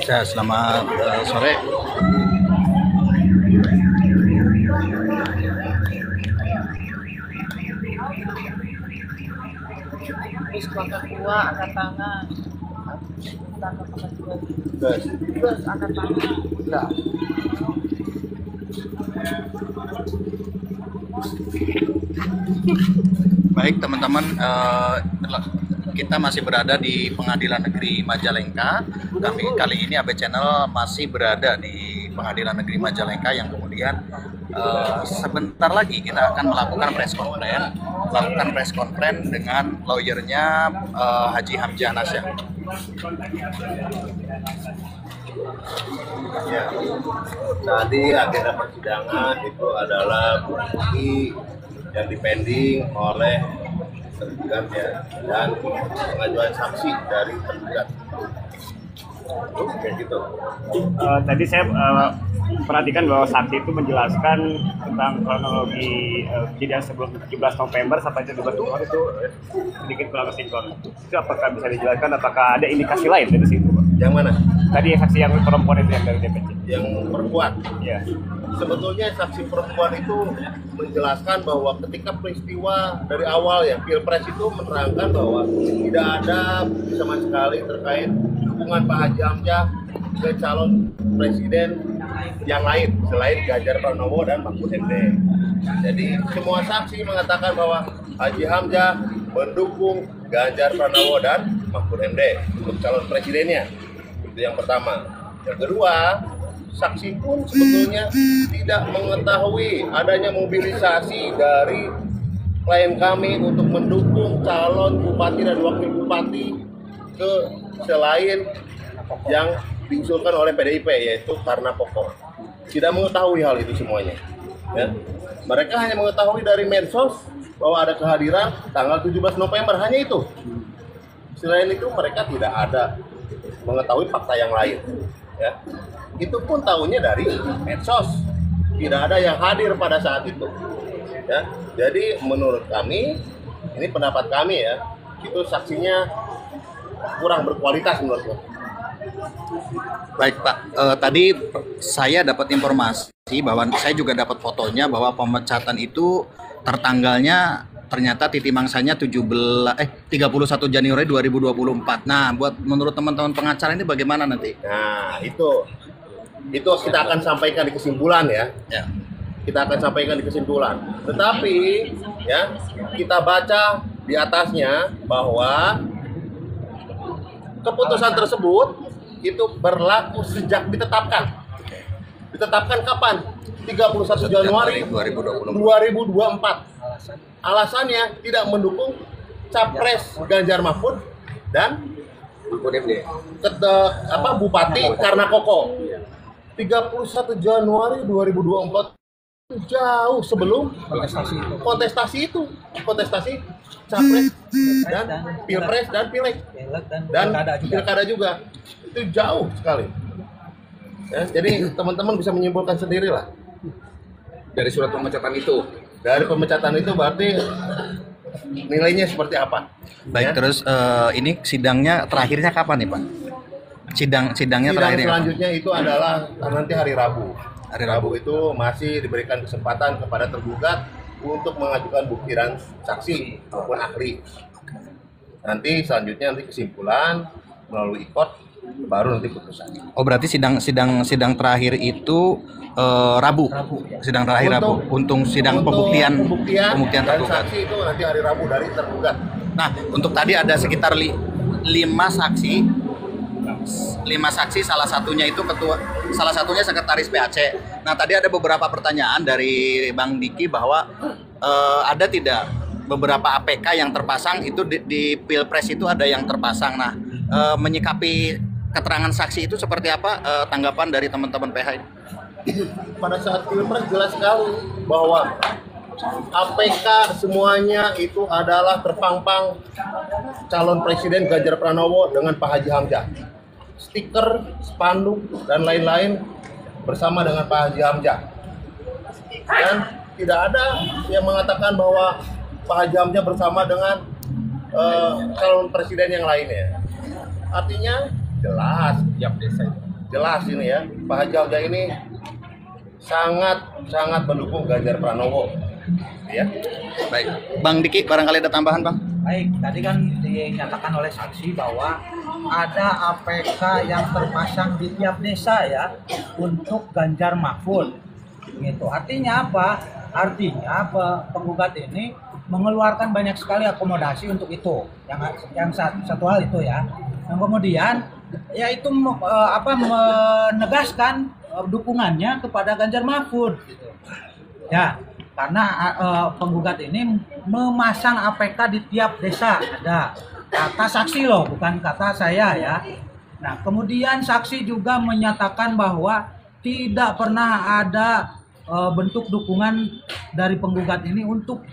Ya, selamat sore. Terus kelompok dua angkat tangan. Terus Angkat tangan. enggak. Baik teman-teman, kita masih berada di Pengadilan Negeri Majalengka. Tapi kali ini AB Channel masih berada di Pengadilan Negeri Majalengka yang kemudian sebentar lagi kita akan melakukan press conference dengan lawyernya Haji Hamzah Nasya. Ya, tadi agenda persidangan itu adalah bukti yang dipending oleh tergugat ya, dan pengajuan saksi dari tergugat. Kayak gitu. Tadi saya perhatikan bahwa saksi itu menjelaskan tentang kronologi kejadian sebelum 17 November sampai 17 Oktober itu sedikit kurang sinkron. Itu apakah bisa dijelaskan? Apakah ada indikasi lain dari situ, Pak? Yang mana? Tadi saksi yang perempuan itu yang dari DPC. Yang perempuan. Ya. Sebetulnya saksi perempuan itu menjelaskan bahwa ketika peristiwa dari awal ya, Pilpres itu menerangkan bahwa tidak ada sama sekali terkait dukungan Pak Haji Hamzah ke calon presiden yang lain selain Ganjar Pranowo dan Mahfud MD. Jadi semua saksi mengatakan bahwa Haji Hamzah mendukung Ganjar Pranowo dan Mahfud MD untuk calon presidennya. Itu yang pertama. Yang kedua, saksi pun sebetulnya tidak mengetahui adanya mobilisasi dari klien kami untuk mendukung calon bupati dan wakil bupati ke selain yang diusulkan oleh PDIP, yaitu karena pokok. Tidak mengetahui hal itu semuanya. Ya. Mereka hanya mengetahui dari medsos bahwa ada kehadiran tanggal 17 November, hanya itu. Selain itu mereka tidak ada mengetahui fakta yang lain. Ya. Itu pun tahunya dari medsos. Tidak ada yang hadir pada saat itu. Ya. Jadi menurut kami, ini pendapat kami ya, itu saksinya kurang berkualitas menurutku. Baik Pak, tadi saya dapat informasi bahwa saya juga dapat fotonya bahwa pemecatan itu tertanggalnya ternyata titik mangsanya 31 Januari 2024. Nah, buat menurut teman-teman pengacara ini bagaimana nanti? Nah, itu kita akan sampaikan di kesimpulan ya. Ya. Kita akan sampaikan di kesimpulan. Tetapi ya, kita baca di atasnya bahwa keputusan tersebut itu berlaku sejak ditetapkan. Ditetapkan kapan? 31 Januari 2024. Alasannya tidak mendukung capres Ganjar Mahfud dan Bupati karena Koko. 31 Januari 2024 jauh sebelum kontestasi capres dan pilpres dan pileg dan pilkada juga, itu jauh sekali ya, jadi teman-teman bisa menyimpulkan sendirilah dari surat pemecatan itu. Dari pemecatan itu berarti nilainya seperti apa. Baik, Ya? terus ini sidangnya terakhirnya kapan nih Pak? Sidangnya Sidang terakhirnya selanjutnya itu adalah nanti hari Rabu. Hari Rabu itu masih diberikan kesempatan kepada tergugat untuk mengajukan bukti dan saksi maupun ahli. Nanti selanjutnya kesimpulan melalui ikot, baru nanti putusan. Oh, berarti sidang terakhir itu Rabu. Sidang terakhir Rabu. Untuk sidang pembuktian dan tergugat. saksi itu nanti hari Rabu dari tergugat. Nah, untuk tadi ada sekitar 5 saksi, salah satunya sekretaris PAC. Nah, tadi ada beberapa pertanyaan dari Bang Diki bahwa ada tidak beberapa APK yang terpasang itu di Pilpres itu ada yang terpasang. Nah, menyikapi keterangan saksi itu seperti apa tanggapan dari teman-teman PH ini? Pada saat Pilpres jelas sekali bahwa APK semuanya itu adalah terpampang calon presiden Ganjar Pranowo dengan Pak Haji Hamzah. Stiker, spanduk, dan lain-lain bersama dengan Pak Haji Hamzah. Dan tidak ada yang mengatakan bahwa Pak Haji Hamzah bersama dengan calon presiden yang lainnya. artinya jelas, Tiap desa itu. jelas ini ya. Pak Haji Hamzah ini sangat mendukung Ganjar Pranowo, ya. Baik, Bang Diki, barangkali ada tambahan, Bang? Baik, tadi kan dinyatakan oleh saksi bahwa ada APK yang terpasang di tiap desa ya untuk Ganjar Mahfud. Gitu. Artinya apa? Artinya penggugat ini mengeluarkan banyak sekali akomodasi untuk itu. Yang satu hal itu ya. Yang kemudian yaitu menegaskan dukungannya kepada Ganjar Mahfud. Gitu. Ya. Karena penggugat ini memasang APK di tiap desa, ada kata saksi loh, bukan kata saya ya. Nah, kemudian saksi juga menyatakan bahwa tidak pernah ada bentuk dukungan dari penggugat ini untuk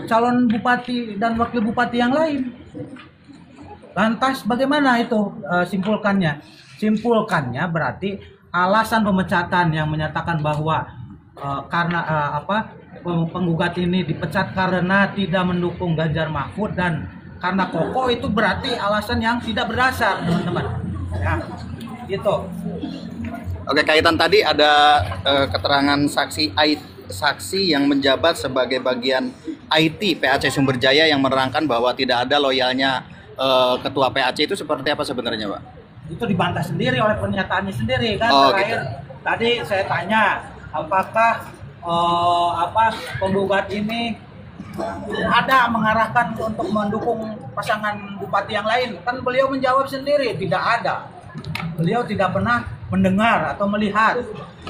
calon bupati dan wakil bupati yang lain. Lantas bagaimana itu simpulkannya? Simpulkannya berarti alasan pemecatan yang menyatakan bahwa karena penggugat ini dipecat karena tidak mendukung Ganjar Mahfud dan karena kokoh, itu berarti alasan yang tidak berdasar, teman-teman. Ya, gitu. Oke, kaitan tadi ada keterangan saksi yang menjabat sebagai bagian IT PAC Sumberjaya yang menerangkan bahwa tidak ada loyalnya ketua PAC, itu seperti apa sebenarnya, Pak? Itu dibantah sendiri oleh pernyataannya sendiri kan. Oh, terakhir gitu. Tadi saya tanya apakah penggugat ini ada mengarahkan untuk mendukung pasangan bupati yang lain. Kan beliau menjawab sendiri tidak ada. Beliau tidak pernah mendengar atau melihat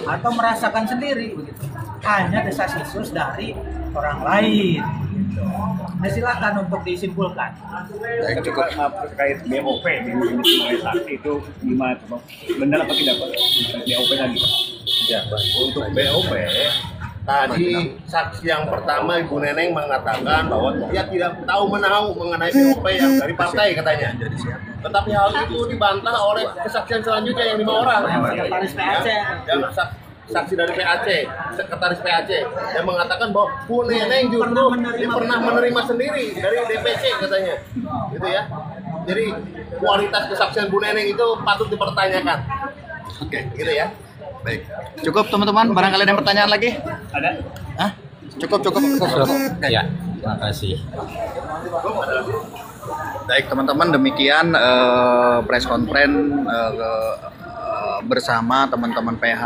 atau merasakan sendiri begitu. Hanya desas-desus dari orang lain. Nah, silakan untuk disimpulkan. Baik, cukup. Terkait BOP yang oleh saksi itu gimana, Bang? Benar apa tidak, Pak? BOP tadi, Pak? Ya, untuk BOP tadi saksi yang pertama Ibu Neneng mengatakan bahwa dia tidak tahu menahu mengenai BOP yang dari partai katanya. Tetapi hal itu dibantah oleh kesaksian selanjutnya yang 5 orang. Sekretaris PAC. Yang saksi dari PAC, sekretaris PAC yang mengatakan bahwa Bu Neneng justru pernah menerima sendiri dari DPC katanya. Gitu ya. Jadi kualitas kesaksian Bu Neneng itu patut dipertanyakan. Oke, Gitu ya. baik. Cukup, teman-teman, barangkali ada yang pertanyaan lagi? Ada? Hah? Cukup. Ya, terima kasih. Baik, teman-teman, demikian press conference bersama teman-teman PH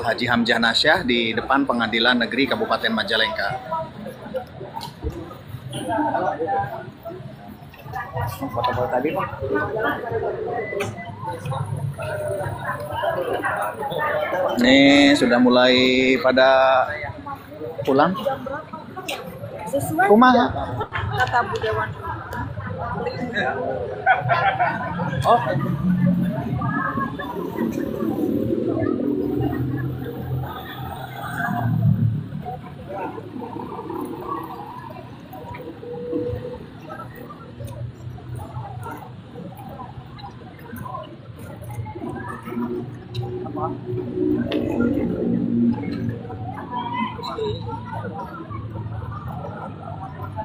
Haji Hamzah Nasyah di depan Pengadilan Negeri Kabupaten Majalengka. Foto-foto tadi, Pak. Ini sudah mulai pada pulang. Sesuai Kumaha? kata Bu Dewan. Oh.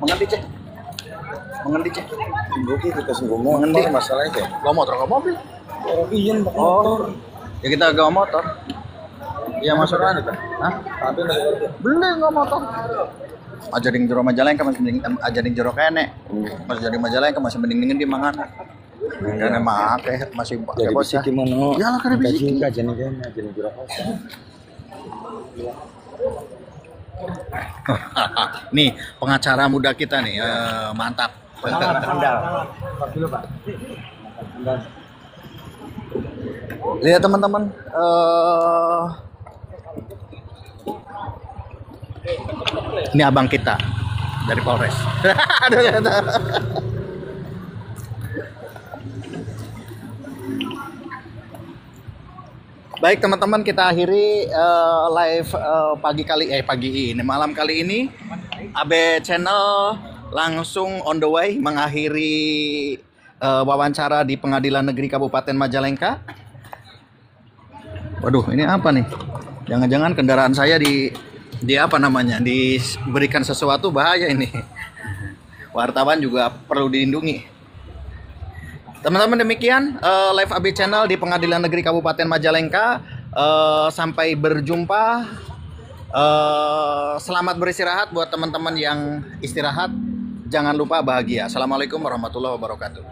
Mengerti, Cek? Mengerti, Cek? Buki kita ngomong Mengerti masalahnya teh. Gak motor, gak mobil. Oh iya pakai Oh, motor. ya kita gak motor. Iya maksudnya itu. Hah? Tapi nggak Beli gak motor. Aja ding jero Majalengka masih mending aja ding jero kene. Masih jadi Majalengka masih mending di mangan. Karena make masih pakai jadi bocah. bisiki mono. Ya lah kada bisiki. Kajian kan jadi berapa? Nih pengacara muda kita nih, mantap. Lihat teman-teman, ini abang kita dari Polres. Baik teman-teman, kita akhiri live malam kali ini. AB Channel langsung on the way mengakhiri wawancara di Pengadilan Negeri Kabupaten Majalengka. Waduh, ini apa nih? Jangan-jangan kendaraan saya di apa namanya? Diberikan sesuatu, bahaya ini. Wartawan juga perlu dilindungi. Teman-teman, demikian live AB channel di Pengadilan Negeri Kabupaten Majalengka. Sampai berjumpa. Selamat beristirahat buat teman-teman yang istirahat. Jangan lupa bahagia. Assalamualaikum warahmatullahi wabarakatuh.